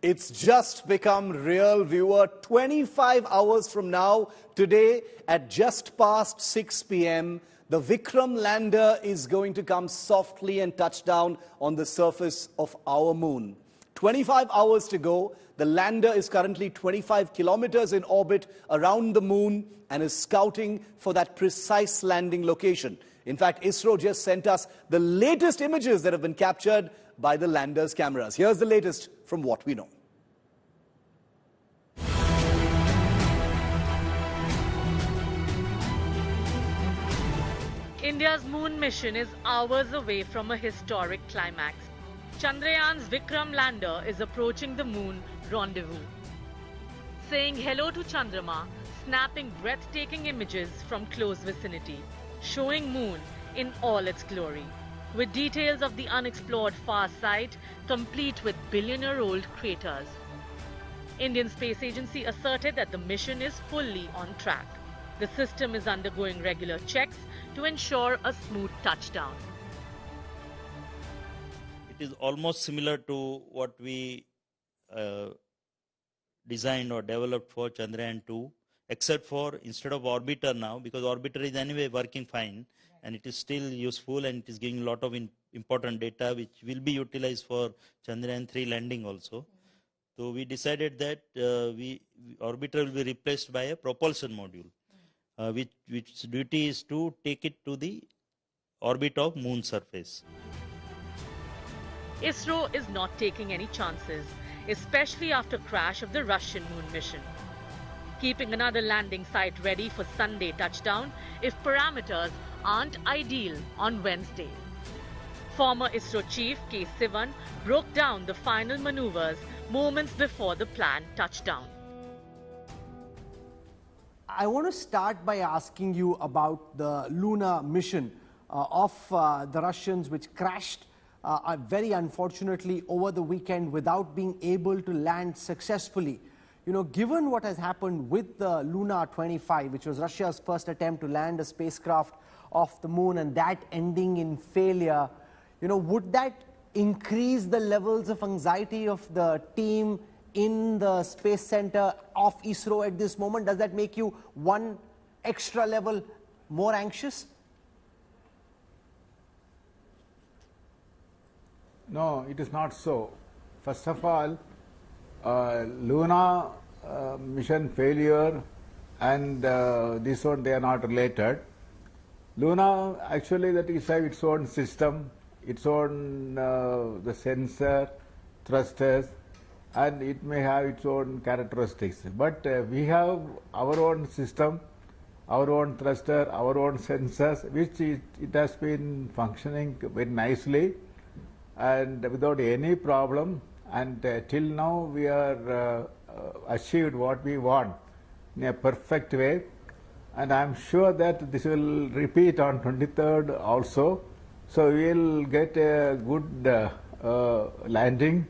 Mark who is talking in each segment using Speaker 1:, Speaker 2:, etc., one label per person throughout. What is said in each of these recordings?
Speaker 1: It's just become real, viewer. 25 hours from now, today at just past 6 p.m., the Vikram lander is going to come softly and touch down on the surface of our moon. 25 hours to go. The lander is currently 25 kilometers in orbit around the moon and is scouting for that precise landing location. In fact, Isro just sent us the latest images that have been captured by the lander's cameras. Here's the latest from what we know.
Speaker 2: India's moon mission is hours away from a historic climax. Chandrayaan's Vikram lander is approaching the moon rendezvous. Saying hello to Chandrama, snapping breathtaking images from close vicinity, showing moon in all its glory, with details of the unexplored far side, complete with billion-year-old craters. Indian Space Agency asserted that the mission is fully on track. The system is undergoing regular checks to ensure a smooth touchdown.
Speaker 3: It is almost similar to what we designed or developed for Chandrayaan-2, except for instead of orbiter now, because orbiter is anyway working fine, and it is still useful and it is giving a lot of important data which will be utilized for Chandrayaan-3 landing also. So we decided that orbiter will be replaced by a propulsion module, which duty is to take it to the orbit of moon surface.
Speaker 2: Isro is not taking any chances, especially after crash of the Russian moon mission. Keeping another landing site ready for Sunday touchdown if parameters aren't ideal on Wednesday. Former Isro chief K. Sivan broke down the final maneuvers moments before the planned touchdown.
Speaker 4: I want to start by asking you about the lunar mission of the Russians, which crashed very unfortunately over the weekend without being able to land successfully. You know, given what has happened with the Lunar 25, which was Russia's first attempt to land a spacecraft off the moon, and that ending in failure, you know, would that increase the levels of anxiety of the team in the Space Center of Isro at this moment? Does that make you one extra level more anxious?
Speaker 5: No, it is not so. First of all, lunar mission failure and this one, they are not related. Luna, actually, that is have its own system, its own the sensor, thrusters, and it may have its own characteristics. But we have our own system, our own thruster, our own sensors, which it has been functioning very nicely and without any problem. And till now, we are achieved what we want in a perfect way. And I am sure that this will repeat on 23rd also. So we will get a good landing,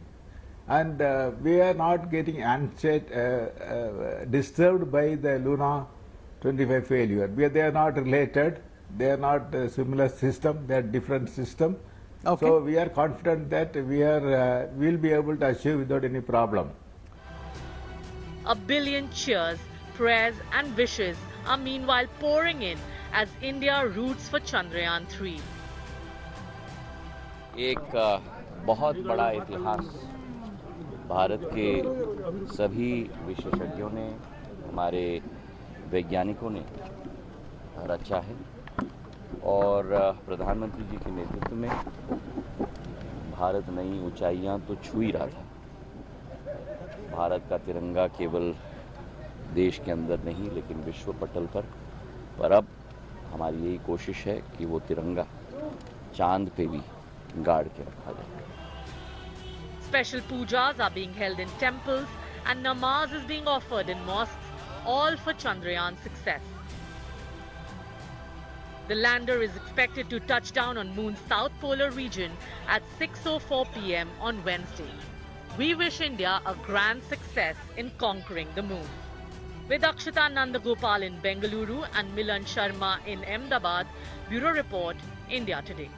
Speaker 5: and we are not getting disturbed by the Luna 25 failure. They are not related. They are not a similar system. They are different system. Okay. So we are confident that we will be able to achieve without any problem.
Speaker 2: A billion cheers, prayers and wishes are meanwhile pouring in as India roots for Chandrayaan-3.
Speaker 6: एक बहुत बड़ा इतिहास भारत के सभी विशेषज्ञों ने, हमारे वैज्ञानिकों ने रचा है और प्रधानमंत्री जी के नेतृत्व में भारत नई ऊंचाइयां तो छू ही रहा था। भारत का तिरंगा केवल देश के अंदर नहीं लेकिन विश्व पटल पर अब हमारी यही कोशिश है कि वो तिरंगा चांद पे भी गाड़ के रखा जाए।
Speaker 2: Special pujas are being held in temples and namaz is being offered in mosques, all for Chandrayaan's success. The lander is expected to touch down on Moon's south polar region at 6:04 p.m. on Wednesday. We wish India a grand success in conquering the moon. With Akshita Nandagopal in Bengaluru and Milan Sharma in Ahmedabad, Bureau Report, India Today.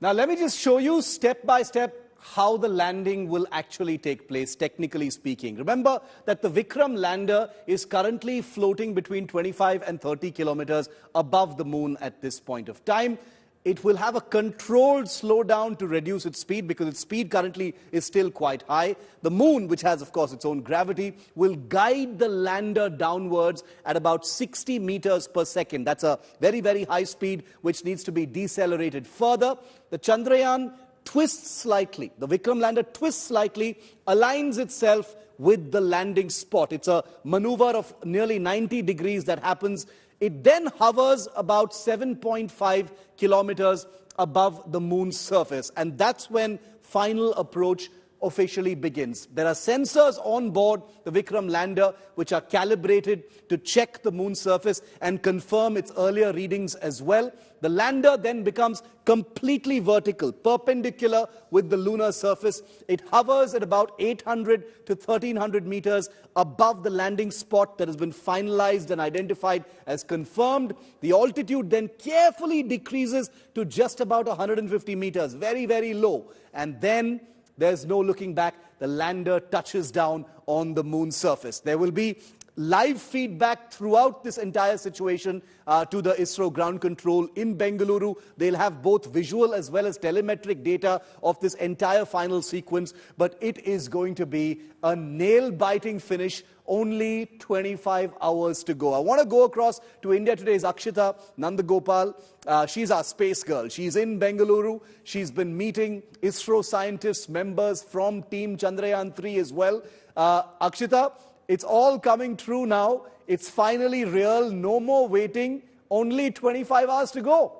Speaker 1: Now let me just show you step by step how the landing will actually take place, technically speaking. Remember that the Vikram lander is currently floating between 25 and 30 kilometers above the moon at this point of time. It will have a controlled slowdown to reduce its speed because its speed currently is still quite high. The moon, which has, of course, its own gravity, will guide the lander downwards at about 60 meters per second. That's a very, very high speed which needs to be decelerated further. The Chandrayaan twists slightly. The Vikram lander twists slightly, aligns itself with the landing spot. It's a maneuver of nearly 90 degrees that happens. It then hovers about 7.5 kilometers above the moon's surface, and that's when final approach officially begins. There are sensors on board the Vikram lander which are calibrated to check the moon's surface and confirm its earlier readings as well. The lander then becomes completely vertical, perpendicular with the lunar surface. It hovers at about 800 to 1300 meters above the landing spot that has been finalized and identified as confirmed. The altitude then carefully decreases to just about 150 meters, very, very low. And then there's no looking back. The lander touches down on the moon's surface. There will be live feedback throughout this entire situation to the Isro ground control in Bengaluru. They'll have both visual as well as telemetric data of this entire final sequence, but it is going to be a nail-biting finish. Only 25 hours to go. I want to go across to India Today's Akshita Nandagopal. She's our space girl. She's in Bengaluru. She's been meeting ISRO scientists, members from Team Chandrayaan 3 as well. Akshita, it's all coming true now. It's finally real. No more waiting. Only 25 hours to go.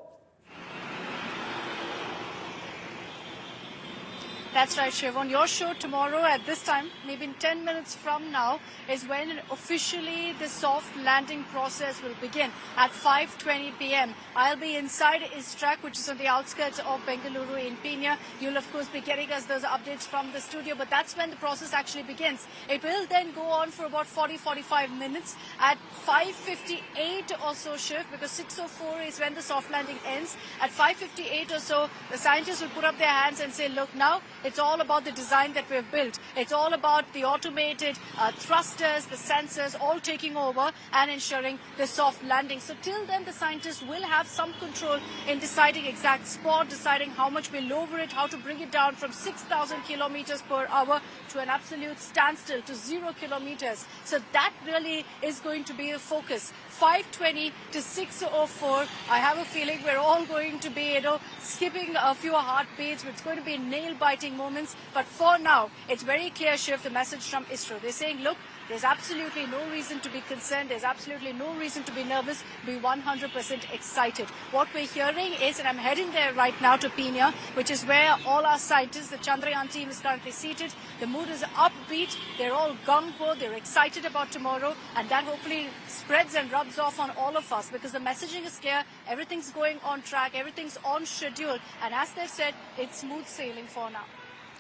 Speaker 7: That's right, Shiv. On your show tomorrow at this time, maybe in 10 minutes from now, is when officially the soft landing process will begin at 5:20 p.m. I'll be inside ISTRAC, which is on the outskirts of Bengaluru in Pina. You'll, of course, be getting us those updates from the studio, but that's when the process actually begins. It will then go on for about 40-45 minutes. At 5:58 or so, Shiv, because 6:04 is when the soft landing ends. At 5:58 or so, the scientists will put up their hands and say, look, now it's all about the design that we've built. It's all about the automated thrusters, the sensors, all taking over and ensuring the soft landing. So till then, the scientists will have some control in deciding exact spot, deciding how much we lower it, how to bring it down from 6,000 kilometers per hour to an absolute standstill to 0 kilometers. So that really is going to be a focus. 5:20 to 6:04. I have a feeling we're all going to be, skipping a few heartbeats. It's going to be nail-biting moments. But for now, it's very clear, Shiv, the message from ISRO. They're saying, look, there's absolutely no reason to be concerned. There's absolutely no reason to be nervous. Be 100% excited. What we're hearing is, and I'm heading there right now to Pina, which is where all our scientists, the Chandrayaan team is currently seated. The mood is upbeat. They're all gung-ho. They're excited about tomorrow. And that hopefully spreads and rubs off on all of us because the messaging is clear. Everything's going on track. Everything's on schedule. And as they've said, it's smooth sailing for now.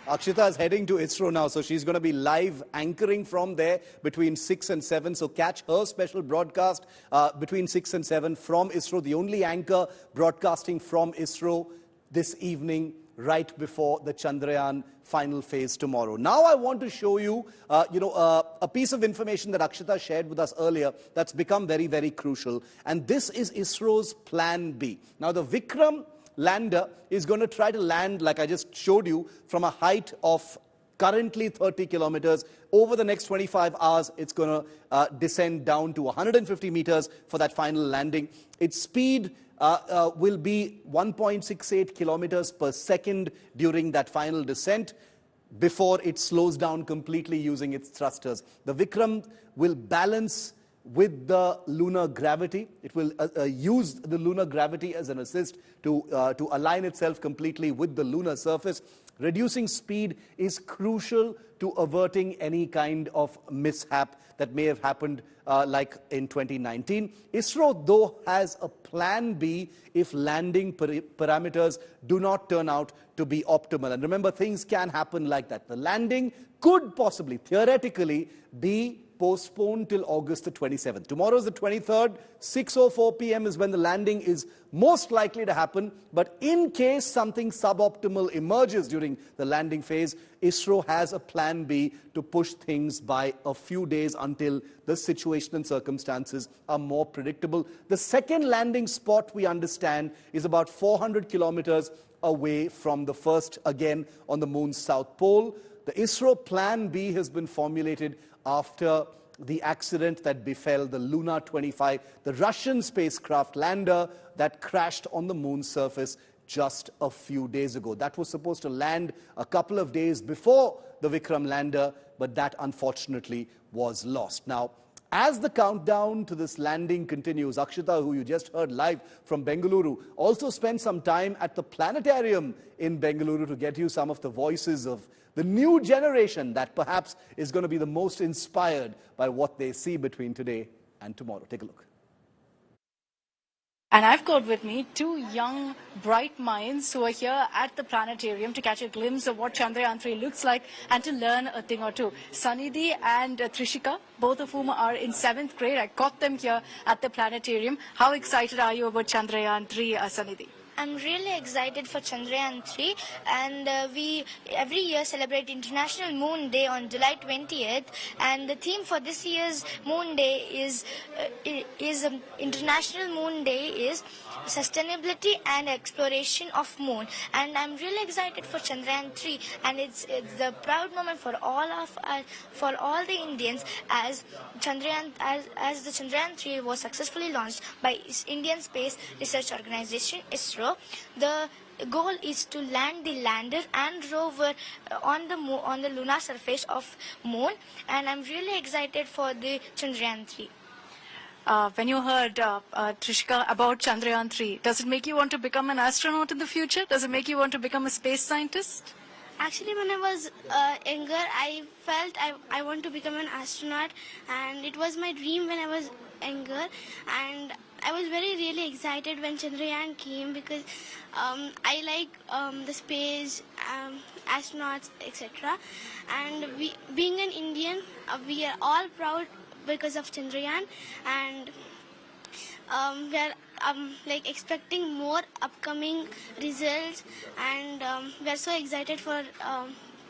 Speaker 1: Akshita is heading to ISRO now, so she's going to be live anchoring from there between 6 and 7. So catch her special broadcast between 6 and 7 from ISRO, the only anchor broadcasting from ISRO this evening, right before the Chandrayaan final phase tomorrow. Now I want to show you, a piece of information that Akshita shared with us earlier that's become very, very crucial. And this is ISRO's Plan B. Now the Vikram lander is going to try to land, like I just showed you, from a height of currently 30 kilometers. Over the next 25 hours, it's going to descend down to 150 meters for that final landing. Its speed will be 1.68 kilometers per second during that final descent before it slows down completely using its thrusters. The Vikram will balance with the lunar gravity. It will use the lunar gravity as an assist to align itself completely with the lunar surface. Reducing speed is crucial to averting any kind of mishap that may have happened like in 2019. ISRO, though, has a plan B if landing parameters do not turn out to be optimal. And remember, things can happen like that. The landing could possibly, theoretically, be postponed till August the 27th. Tomorrow is the 23rd, 6:04 p.m. is when the landing is most likely to happen. But in case something suboptimal emerges during the landing phase, Isro has a plan B to push things by a few days until the situation and circumstances are more predictable. The second landing spot, we understand, is about 400 kilometers away from the first, again on the moon's south pole. The Isro plan B has been formulated after the accident that befell the Lunar 25, the Russian spacecraft lander that crashed on the moon's surface just a few days ago. That was supposed to land a couple of days before the Vikram lander, but that unfortunately was lost. Now, as the countdown to this landing continues, Akshita, who you just heard live from Bengaluru, also spent some time at the planetarium in Bengaluru to get you some of the voices of the new generation that perhaps is going to be the most inspired by what they see between today and tomorrow. Take a look.
Speaker 7: And I've got with me two young, bright minds who are here at the planetarium to catch a glimpse of what Chandrayaan 3 looks like and to learn a thing or two. Sanidhi and Trishika, both of whom are in 7th grade. I got them here at the planetarium. How excited are you about Chandrayaan 3, Sanidhi?
Speaker 8: I'm really excited for Chandrayaan 3, and we every year celebrate International Moon Day on July 20th, and the theme for this year's Moon Day is International Moon Day is sustainability and exploration of moon. And I'm really excited for Chandrayaan 3, and it's the proud moment for all of us, for all the Indians, as the Chandrayaan 3 was successfully launched by Indian Space Research Organization ISRO. The goal is to land the lander and rover on the lunar surface of moon, and I'm really excited for the Chandrayaan 3.
Speaker 7: When you heard, Trishika, about Chandrayaan 3, does it make you want to become an astronaut in the future? Does it make you want to become a space scientist?
Speaker 8: Actually, when I was younger, I felt I want to become an astronaut, and it was my dream when I was younger, and I was really excited when Chandrayaan came because I like the space, astronauts, etc. And being an Indian, we are all proud because of Chandrayaan, and we are like expecting more upcoming results, and we are so excited for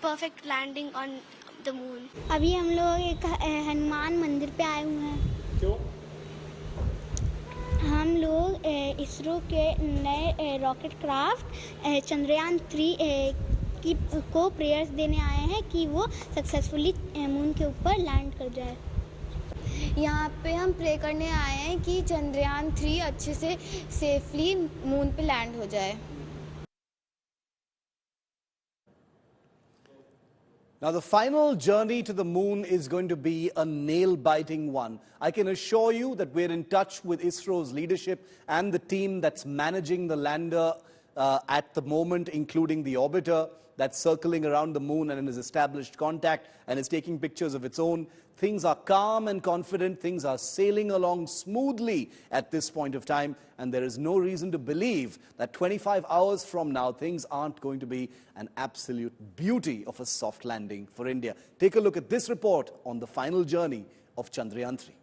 Speaker 8: perfect landing on the moon.
Speaker 9: अभी हम लोग एक हनुमान मंदिर पे आए हुए हैं. क्यों? हम लोग इसरो के नए रॉकेट क्राफ्ट चंद्रयान 3 को प्रेयर्स देने आए हैं कि वो सक्सेसफुली मून के ऊपर लैंड कर जाए.
Speaker 10: यहाँ पे हम प्रे करने आए हैं कि चंद्रयान 3 अच्छे से सेफली मून पे लैंड हो जाए.
Speaker 1: Now, the final journey to the moon is going to be a nail-biting one. I can assure you that we're in touch with ISRO's leadership and the team that's managing the lander at the moment, including the orbiter that's circling around the moon and has established contact and is taking pictures of its own. Things are calm and confident. Things are sailing along smoothly at this point of time, and there is no reason to believe that 25 hours from now, things aren't going to be an absolute beauty of a soft landing for India. Take a look at this report on the final journey of Chandrayaan 3.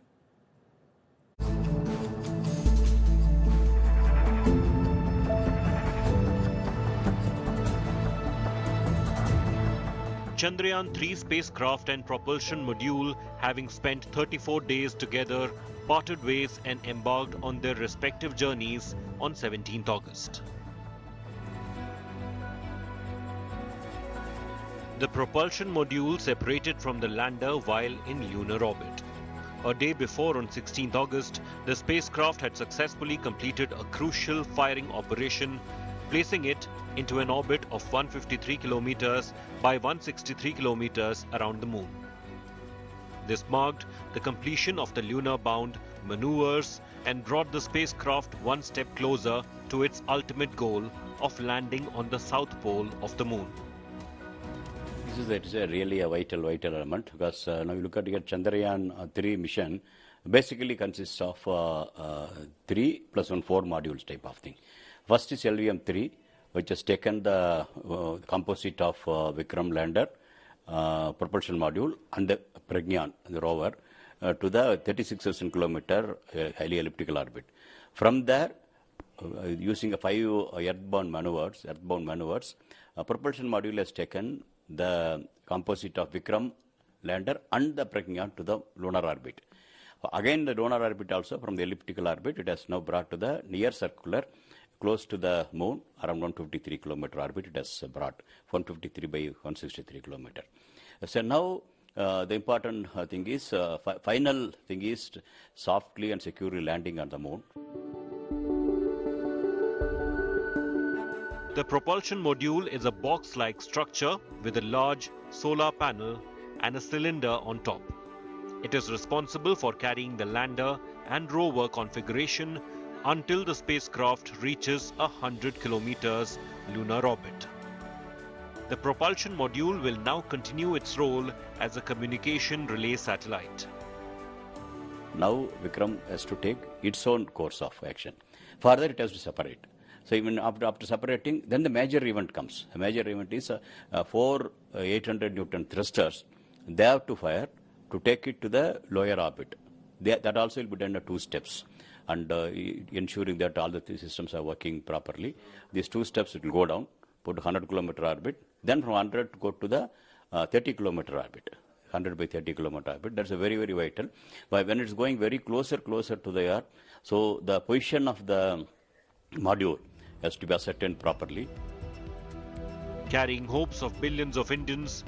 Speaker 11: Chandrayaan 3 spacecraft and propulsion module, having spent 34 days together, parted ways and embarked on their respective journeys on 17th August. The propulsion module separated from the lander while in lunar orbit. A day before, on 16th August, the spacecraft had successfully completed a crucial firing operation, placing it into an orbit of 153 kilometers by 163 kilometers around the moon. This marked the completion of the lunar-bound maneuvers and brought the spacecraft one step closer to its ultimate goal of landing on the south pole of the moon.
Speaker 6: It is really a vital element, because now you look at your Chandrayaan 3 mission, basically consists of 3 plus 1 4 modules type of thing. First is LVM-3, which has taken the composite of Vikram lander, propulsion module, and the Pragyan, the rover, to the 36,000 kilometer highly elliptical orbit. From there, using 5 earthbound maneuvers, propulsion module has taken the composite of Vikram lander and the Pragyan to the lunar orbit. Again, the lunar orbit also, from the elliptical orbit, it has now brought to the near circular, close to the moon, around 153 kilometer orbit. It has brought 153 by 163 kilometer. So now the important thing is, final thing is softly and securely landing on the moon.
Speaker 11: The propulsion module is a box-like structure with a large solar panel and a cylinder on top. It is responsible for carrying the lander and rover configuration until the spacecraft reaches 100 kilometers lunar orbit. The propulsion module will now continue its role as a communication relay satellite.
Speaker 6: Now Vikram has to take its own course of action. Further, it has to separate. So even after separating, then the major event comes. The major event is 4 800 Newton thrusters. They have to fire to take it to the lower orbit. That also will be done in 2 steps. And ensuring that all the 3 systems are working properly. These 2 steps, it will go down, put 100 kilometer orbit, then from 100 to go to the 30 kilometer orbit. 100 by 30 kilometer orbit. That's a very, very vital. But when it's going very closer to the Earth, so the position of the module has to be ascertained properly.
Speaker 11: Carrying hopes of billions of Indians,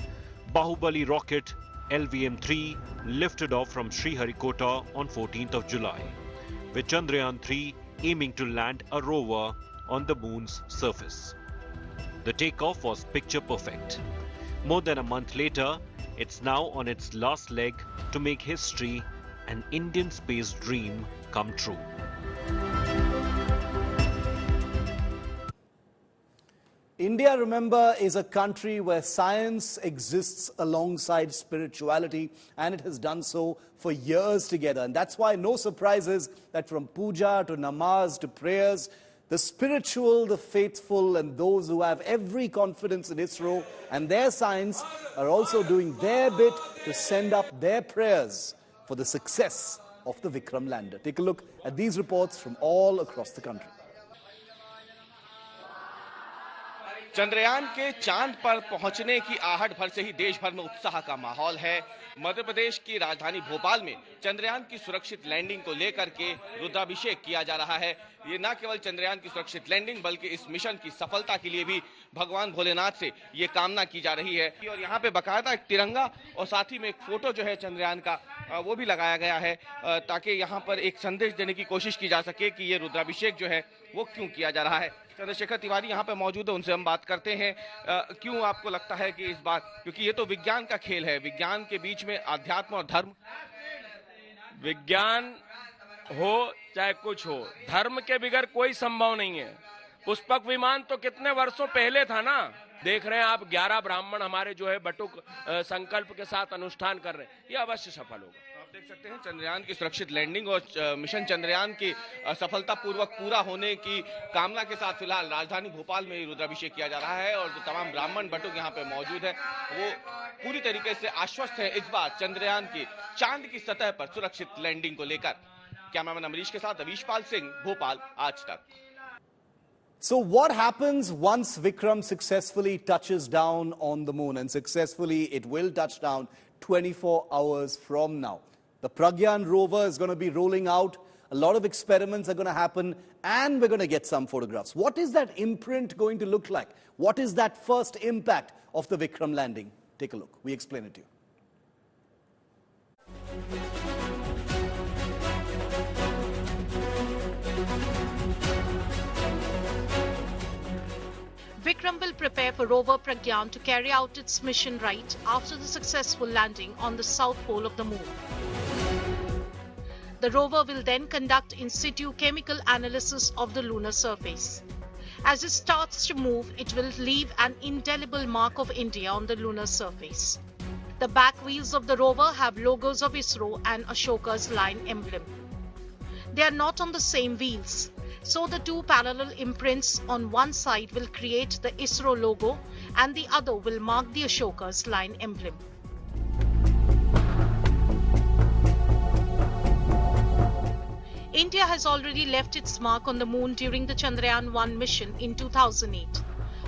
Speaker 11: Bahubali rocket LVM-3 lifted off from Sriharikota on 14th of July, with Chandrayaan-3 aiming to land a rover on the moon's surface. The takeoff was picture perfect. More than a month later, it's now on its last leg to make history, an Indian space dream come true.
Speaker 1: India, remember, is a country where science exists alongside spirituality, and it has done so for years together. And that's why no surprises that from puja to namaz to prayers, the spiritual, the faithful, and those who have every confidence in Isro and their science are also doing their bit to send up their prayers for the success of the Vikram lander. Take a look at these reports from all across the country.
Speaker 12: Chandrayaan के चांद पर पहुंचने की आहट भर से ही देश भर में उत्साह का माहौल है। मध्य प्रदेश की राजधानी भोपाल में चंद्रयान की सुरक्षित लैंडिंग को लेकर के रुद्राभिषेक किया जा रहा है। ये न केवल चंद्रयान की सुरक्षित लैंडिंग बल्कि इस मिशन की सफलता के लिए भी भगवान भोलेनाथ से ये कामना की जा रही है। और यहाँ पे बाकायदा एक तिरंगा और साथ ही में एक फोटो जो है चंद्रयान का वो भी लगाया गया है, ताकि यहाँ पर एक संदेश देने की कोशिश की जा सके कि ये रुद्राभिषेक जो है वो क्यों किया जा रहा है। चंद्रशेखर तिवारी यहाँ पे मौजूद है, उनसे हम बात करते हैं। क्यों आपको लगता है कि इस बार, क्योंकि ये तो विज्ञान का खेल है, विज्ञान के बीच में अध्यात्म और धर्म,
Speaker 13: विज्ञान हो चाहे कुछ हो, धर्म के बिगर कोई संभव नहीं है। पुष्पक विमान तो कितने वर्षों पहले था ना। देख रहे हैं आप 11 ब्राह्मण हमारे जो है बटुक संकल्प के साथ अनुष्ठान कर रहे हैं, ये अवश्य सफल होगा।
Speaker 12: आप देख सकते हैं चंद्रयान की सुरक्षित लैंडिंग और मिशन चंद्रयान की सफलतापूर्वक पूरा होने की कामना के साथ फिलहाल राजधानी भोपाल में रुद्राभिषेक किया जा रहा है और जो तमाम ब्राह्मण बटुक यहाँ पे मौजूद है वो पूरी तरीके से आश्वस्त है इस बार चंद्रयान की चांद की सतह पर सुरक्षित लैंडिंग को लेकर। कैमरामैन अमरीश के साथ अवीशपाल सिंह, भोपाल, आज तक।
Speaker 1: So what happens once Vikram successfully touches down on the moon? And successfully it will touch down 24 hours from now. The Pragyan rover is going to be rolling out. A lot of experiments are going to happen and we're going to get some photographs. What is that imprint going to look like? What is that first impact of the Vikram landing? Take a look. We explain it to you.
Speaker 2: Vikram will prepare for rover Pragyan to carry out its mission right after the successful landing on the south pole of the moon. The rover will then conduct in situ chemical analysis of the lunar surface. As it starts to move, it will leave an indelible mark of India on the lunar surface. The back wheels of the rover have logos of Isro and Ashoka's line emblem. They are not on the same wheels, so the two parallel imprints on one side will create the Isro logo and the other will mark the Ashoka's line emblem. India has already left its mark on the moon during the Chandrayaan-1 mission in 2008.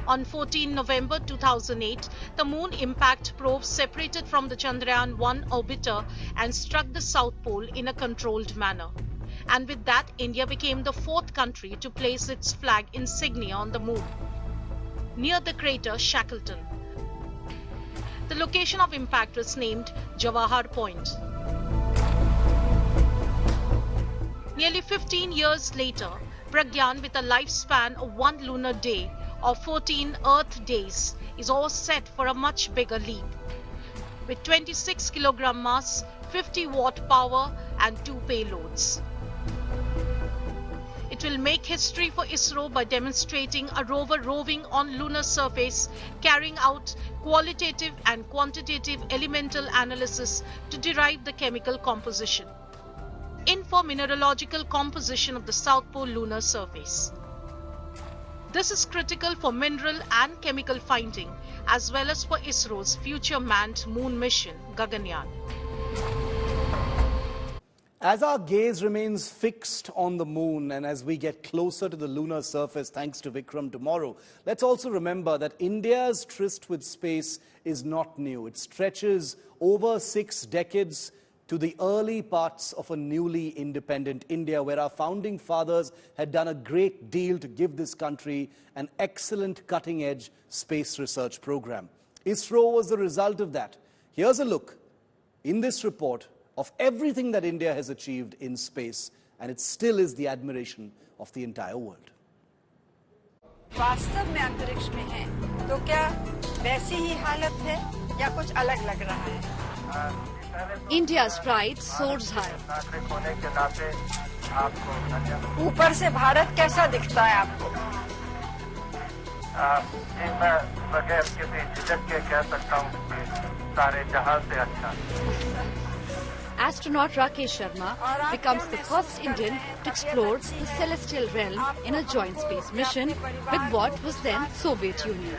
Speaker 2: On 14 November 2008, the Moon Impact Probe separated from the Chandrayaan-1 orbiter and struck the South Pole in a controlled manner. And with that, India became the fourth country to place its flag insignia on the moon, near the crater Shackleton. The location of impact was named Jawahar Point. Nearly 15 years later, Pragyan, with a lifespan of 1 lunar day or 14 Earth days, is all set for a much bigger leap. With 26 kilogram mass, 50 watt power and 2 payloads. It will make history for Isro by demonstrating a rover roving on lunar surface, carrying out qualitative and quantitative elemental analysis to derive the chemical composition, mineralogical composition of the South Pole lunar surface. This is critical for mineral and chemical finding, as well as for ISRO's future manned moon mission, Gaganyaan.
Speaker 1: As our gaze remains fixed on the moon and as we get closer to the lunar surface thanks to Vikram tomorrow, let's also remember that India's tryst with space is not new. It stretches over 6 decades to the early parts of a newly independent India, where our founding fathers had done a great deal to give this country an excellent cutting-edge space research program. ISRO was the result of that. Here's a look in this report of everything that India has achieved in space, and it still is the admiration of the entire world.
Speaker 14: वास्तव में अंतरिक्ष में है, तो क्या वैसी ही हालत है या कुछ अलग लग रहा है?
Speaker 15: India's pride soars high.
Speaker 14: ऊपर से भारत कैसा दिखता है आपको?
Speaker 16: मैं बगैर किसी झिझक के कह सकता हूँ कि सारे जहां से अच्छा.
Speaker 15: Astronaut Rakesh Sharma becomes the first Indian to explore the celestial realm in a joint space mission with what was then Soviet Union.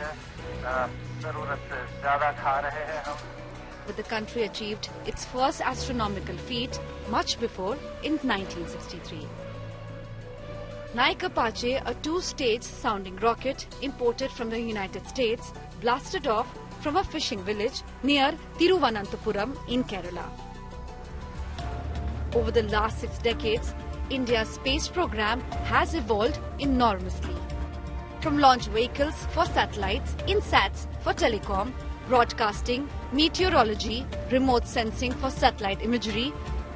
Speaker 15: But the country achieved its first astronomical feat much before in 1963. Nike Apache, a 2-stage sounding rocket imported from the United States, blasted off from a fishing village near Thiruvananthapuram in Kerala. Over the last 6 decades, India's space program has evolved enormously. From launch vehicles for satellites, INSATs for telecom, broadcasting, meteorology, remote sensing for satellite imagery,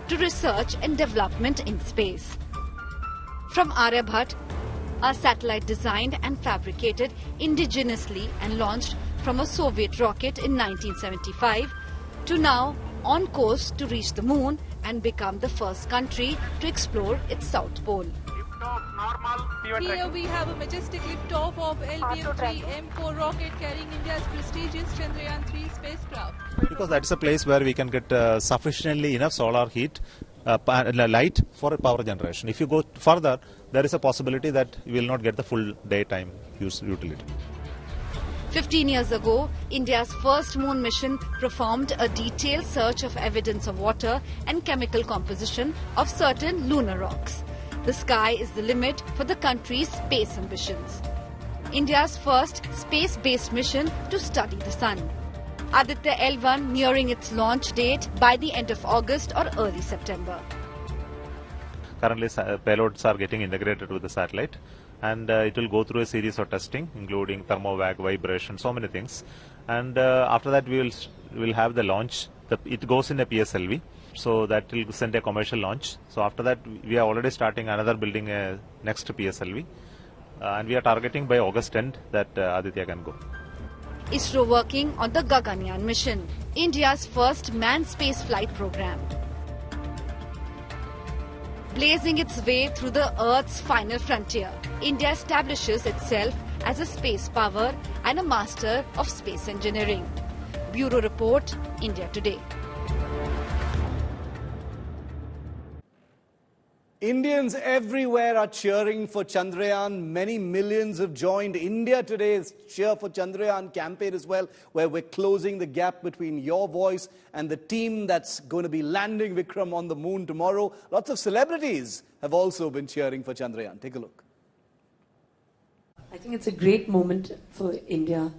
Speaker 15: to research and development in space. From Aryabhat, a satellite designed and fabricated indigenously and launched from a Soviet rocket in 1975, to now on course to reach the moon and become the first country to explore its South Pole.
Speaker 17: Here we have a majestic liftoff of LBM-3 M4 rocket carrying India's prestigious Chandrayaan-3 spacecraft.
Speaker 18: Because that's a place where we can get sufficiently enough solar heat, light for power generation. If you go further, there is a possibility that you will not get the full daytime utility.
Speaker 15: 15 years ago, India's first moon mission performed a detailed search of evidence of water and chemical composition of certain lunar rocks. The sky is the limit for the country's space ambitions. India's first space-based mission to study the sun. Aditya L1 nearing its launch date by the end of August or early September.
Speaker 18: Currently, payloads are getting integrated with the satellite, and it will go through a series of testing, including thermovag, vibration, so many things. And after that, we will have the launch. It goes in a PSLV, so that will send a commercial launch. So after that, we are already starting another building a next PSLV, and we are targeting by August end that Aditya can go.
Speaker 15: ISRO working on the Gaganyaan mission, India's first manned space flight program. Blazing its way through the Earth's final frontier, India establishes itself as a space power and a master of space engineering. Bureau Report, India Today.
Speaker 1: Indians everywhere are cheering for Chandrayaan. Many millions have joined India today's Cheer for Chandrayaan campaign as well, where we're closing the gap between your voice and the team that's going to be landing Vikram on the moon tomorrow. Lots of celebrities have also been cheering for Chandrayaan. Take a look.
Speaker 19: I think it's a great moment for India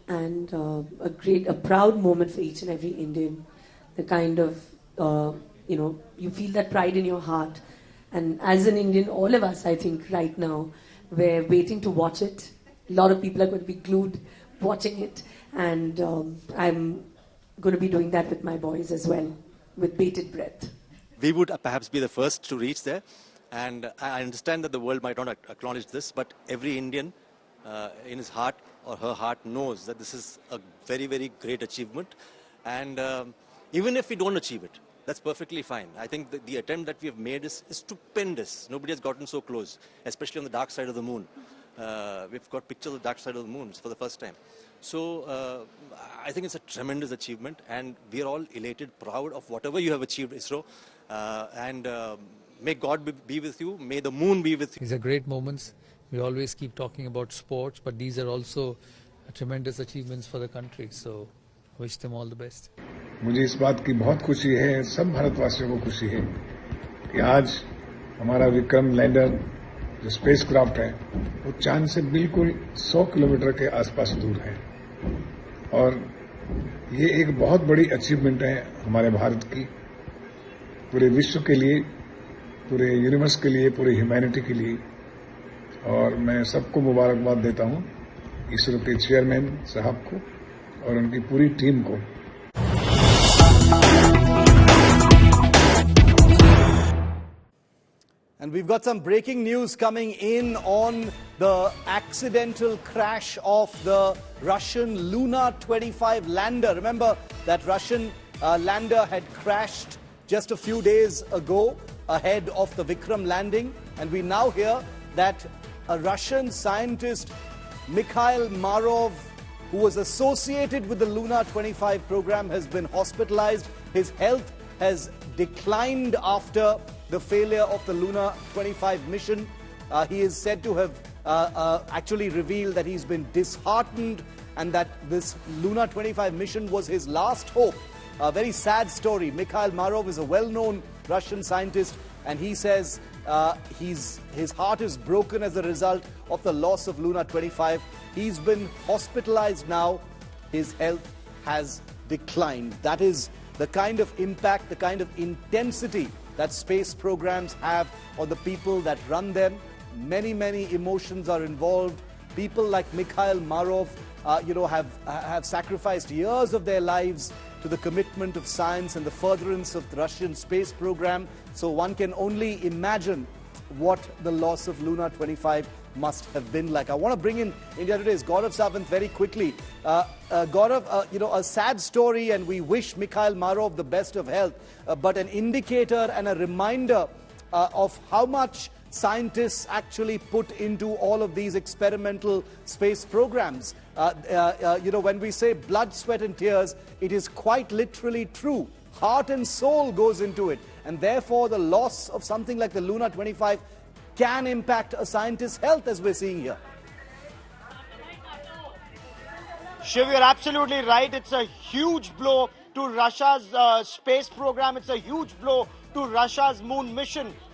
Speaker 19: and a proud moment for each and every Indian. The kind of, you feel that pride in your heart. And as an Indian, all of us, I think, right now, we're waiting to watch it. A lot of people are going to be glued watching it. And I'm going to be doing that with my boys as well, with bated breath.
Speaker 20: We would perhaps be the first to reach there. And I understand that the world might not acknowledge this, but every Indian in his heart or her heart knows that this is a very, very great achievement. And even if we don't achieve it, that's perfectly fine. I think the attempt that we have made is stupendous. Nobody has gotten so close, especially on the dark side of the moon. We've got pictures of the dark side of the moon for the first time. So I think it's a tremendous achievement, and we are all elated, proud of whatever you have achieved, Isro. May God be with you. May the moon be with you.
Speaker 21: These are great moments. We always keep talking about sports, but these are also tremendous achievements for the country. So wish them all the best.
Speaker 22: मुझे इस बात की बहुत खुशी है, सब भारतवासियों को खुशी है कि आज हमारा विक्रम लैंडर जो स्पेसक्राफ्ट है वो चांद से बिल्कुल 100 किलोमीटर के आसपास दूर है और ये एक बहुत बड़ी अचीवमेंट है हमारे भारत की, पूरे विश्व के लिए, पूरे यूनिवर्स के लिए, पूरी ह्यूमैनिटी के लिए। और मैं सबको मुबारकबाद देता हूं, इसरो के चेयरमैन साहब को और उनकी पूरी टीम को।
Speaker 1: And we've got some breaking news coming in on the accidental crash of the Russian Lunar 25 lander. Remember that Russian lander had crashed just a few days ago ahead of the Vikram landing. And we now hear that a Russian scientist, Mikhail Marov, who was associated with the Lunar 25 program, has been hospitalized. His health has declined after the failure of the Lunar 25 mission. He is said to have actually revealed that he's been disheartened and that this Lunar 25 mission was his last hope. A very sad story. Mikhail Marov is a well-known Russian scientist, and he says his heart is broken as a result of the loss of Lunar 25. He's been hospitalized now. His health has declined. That is the kind of impact, the kind of intensity that space programs have on the people that run them. Many, many emotions are involved. People like Mikhail Marov, have sacrificed years of their lives to the commitment of science and the furtherance of the Russian space program. So one can only imagine what the loss of Lunar 25 must have been like. I want to bring in India Today's Gaurav Sawant very quickly. Gaurav, a sad story, and we wish Mikhail Marov the best of health, but an indicator and a reminder of how much scientists actually put into all of these experimental space programs. When we say blood, sweat and tears, it is quite literally true. Heart and soul goes into it, and therefore the loss of something like the Lunar 25 can impact a scientist's health, as we're seeing here.
Speaker 23: Shiv, you're absolutely right. It's a huge blow to Russia's space program. It's a huge blow to Russia's moon mission.